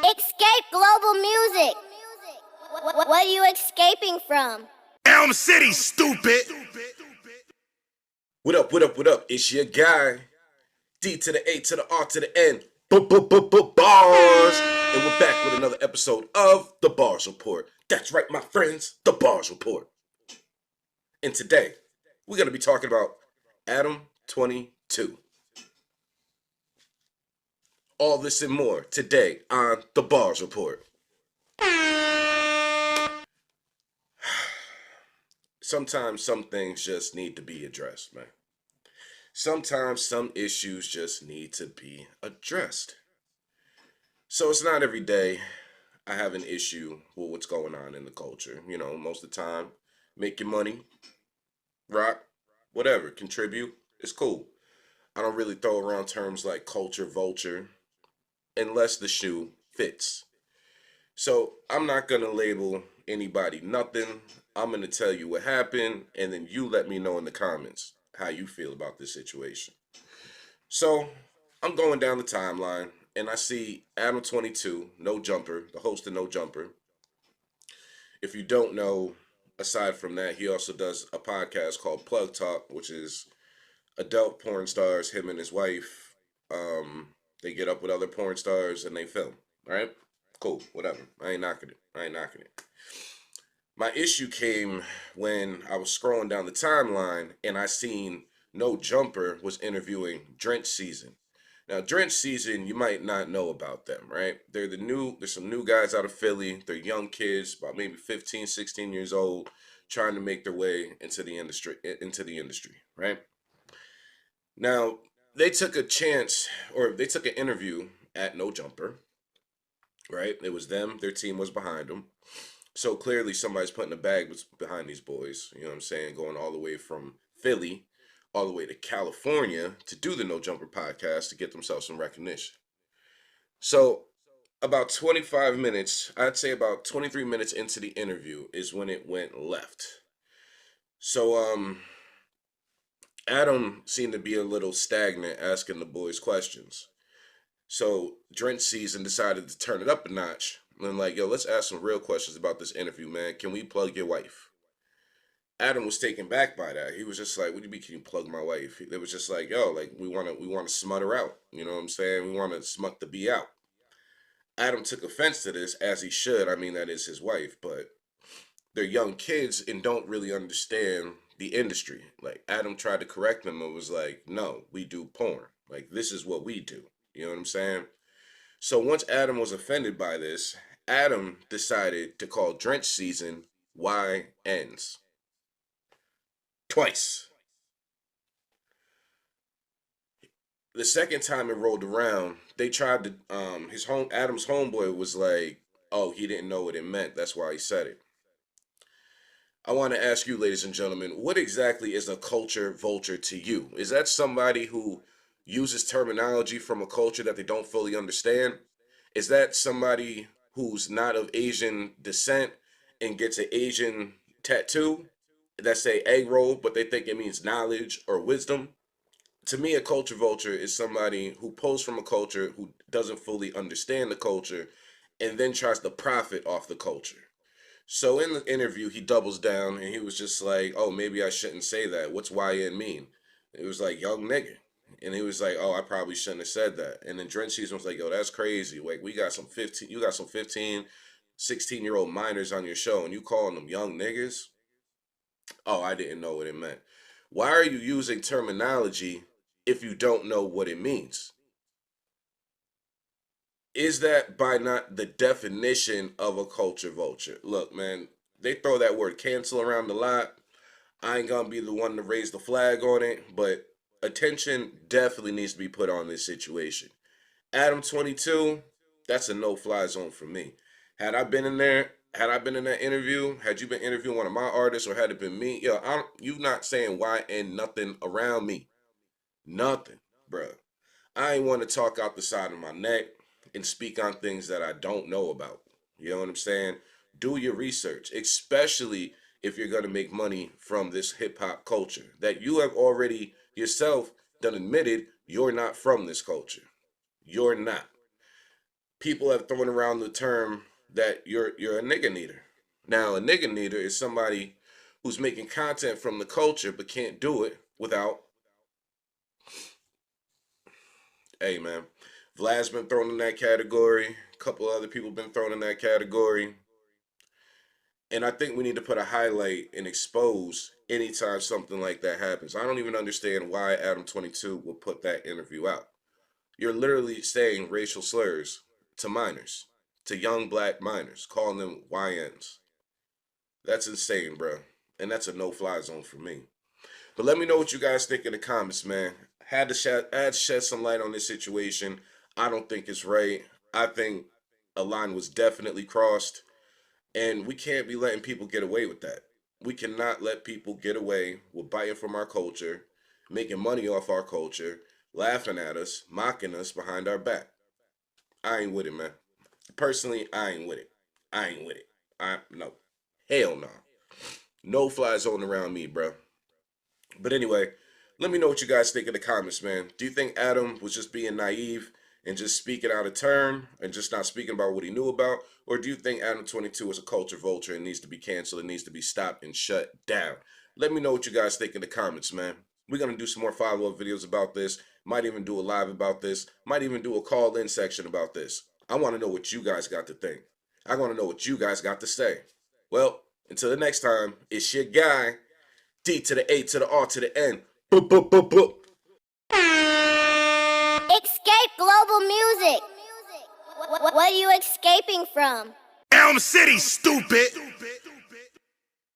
Escape global music. What are you escaping from? Elm City, stupid. What up, what up, what up? It's your guy, D to the A to the R to the N, bars. And we're back with another episode of The Bars Report. That's right, my friends, The Bars Report. And today, we're going to be talking about Adam22. All this and more today on The Bars Report. Sometimes some things just need to be addressed, man. Sometimes some issues just need to be addressed. So it's not every day I have an issue with what's going on in the culture. You know, most of the time, make your money, rock, whatever, contribute, it's cool. I don't really throw around terms like culture, vulture, unless the shoe fits. So I'm not going to label anybody nothing. I'm going to tell you what happened, and then you let me know in the comments how you feel about this situation. So I'm going down the timeline, and I see Adam22, No Jumper, the host of No Jumper. If you don't know, aside from that, he also does a podcast called Plug Talk, which is adult porn stars, him and his wife. They get up with other porn stars and they film, right? Cool, whatever. I ain't knocking it. My issue came when I was scrolling down the timeline and I seen No Jumper was interviewing DrenchSZN. Now, DrenchSZN, you might not know about them, right? There's some new guys out of Philly. They're young kids, about maybe 15, 16 years old, trying to make their way into the industry, right? Now, they took a chance, or they took an interview at No Jumper, right? It was them, their team was behind them. So clearly somebody's putting a bag behind these boys, you know what I'm saying, going all the way from Philly, all the way to California to do the No Jumper podcast to get themselves some recognition. So about 25 minutes, I'd say about 23 minutes into the interview is when it went left. So Adam seemed to be a little stagnant asking the boys questions. So DrenchSZN decided to turn it up a notch. And like, yo, let's ask some real questions about this interview, man. Can we plug your wife? Adam was taken back by that. He was just like, what do you mean, can you plug my wife? It was just like, yo, like, we want to smut her out. You know what I'm saying? We want to smut the bee out. Adam took offense to this, as he should. I mean, that is his wife, but they're young kids and don't really understand the industry. Like, Adam tried to correct them and was like, no, we do porn. Like, this is what we do. You know what I'm saying? So once Adam was offended by this, Adam decided to call DrenchSZN YNs. Twice. The second time it rolled around, they tried to, Adam's homeboy was like, oh, he didn't know what it meant. That's why he said it. I want to ask you, ladies and gentlemen, what exactly is a culture vulture to you? Is that somebody who uses terminology from a culture that they don't fully understand? Is that somebody who's not of Asian descent and gets an Asian tattoo that say egg roll, but they think it means knowledge or wisdom? To me, a culture vulture is somebody who pulls from a culture, who doesn't fully understand the culture, and then tries to profit off the culture. So in the interview, he doubles down and he was just like, oh, maybe I shouldn't say that. What's YN mean? It was like, young nigga. And he was like, oh, I probably shouldn't have said that. And then DrenchSZN was like, yo, that's crazy. Like, you got some 15, 16-year-old minors on your show and you calling them young niggas? Oh, I didn't know what it meant. Why are you using terminology if you don't know what it means? Is that by not the definition of a culture vulture? Look, man, they throw that word cancel around a lot. I ain't gonna be the one to raise the flag on it, but attention definitely needs to be put on this situation. Adam22, that's a no-fly zone for me. Had I been in that interview, had you been interviewing one of my artists, or had it been me, yo, you not saying YN nothing around me. Nothing, bruh. I ain't want to talk out the side of my neck and speak on things that I don't know about. You know what I'm saying? Do your research, especially if you're going to make money from this hip-hop culture that you have already yourself done admitted you're not from this culture. You're not. people have thrown around the term that you're a nigga needer. Now, a nigga needer is somebody who's making content from the culture but can't do it without. Hey man, Vlad's been thrown in that category. A couple other people been thrown in that category. And I think we need to put a highlight and expose anytime something like that happens. I don't even understand why Adam22 will put that interview out. You're literally saying racial slurs to minors, to young black minors, calling them YNs. That's insane, bro. And that's a no-fly zone for me. But let me know what you guys think in the comments, man. Had to shed some light on this situation. I don't think it's right. I think a line was definitely crossed. And we can't be letting people get away with that. We cannot let people get away with biting from our culture, making money off our culture, laughing at us, mocking us behind our back. I ain't with it, man. Personally, I ain't with it. I ain't with it. No. Hell no. No fly zone around me, bro. But anyway, let me know what you guys think in the comments, man. Do you think Adam was just being naive and just speaking out of turn and just not speaking about what he knew about? Or do you think Adam22 is a culture vulture and needs to be canceled and needs to be stopped and shut down? Let me know what you guys think in the comments, man. We're going to do some more follow-up videos about this. Might even do a live about this. Might even do a call-in section about this. I want to know what you guys got to think. I want to know what you guys got to say. Well, until the next time, it's your guy, D to the A to the R to the N. Boop, boop, boop, boop. Escape global music. What are you escaping from? Elm City, stupid!